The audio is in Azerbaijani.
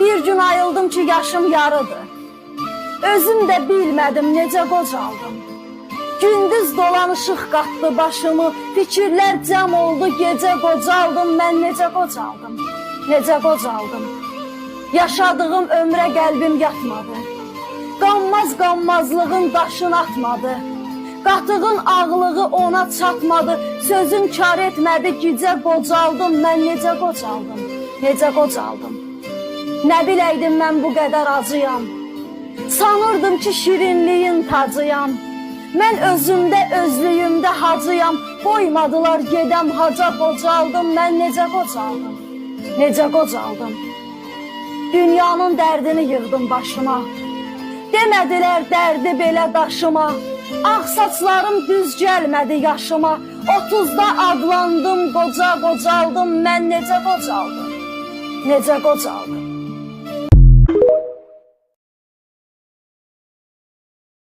Bir gün ayıldım ki yaşım yarıdır. Özüm də bilmədim necə qocaldım. Gündüz dolanışıq qatdı başımı, fikirlər cəm oldu gecə qocaldım, mən necə qocaldım, necə qocaldım. Yaşadığım ömrə qəlbim yatmadı, qanmazlığın daşını atmadı. Qatığın ağlığı ona çatmadı, sözüm kar etmədi, gecə qocaldım, mən necə qocaldım, necə qocaldım. Nə biləydim mən bu qədər acıyam, sanırdım ki şirinliyin tacıyam. Mən özümdə, özlüyümdə hacıyam, qoymadılar gedəm haca qocaldım, mən necə qocaldım, necə qocaldım. Dünyanın dərdini yığdım başıma, demədilər dərdi belə daşıma. Ağ saçlarım düz gəlmədi yaşıma, 30'da adlandım, qocaldım, mən necə qocaldım, necə qocaldım.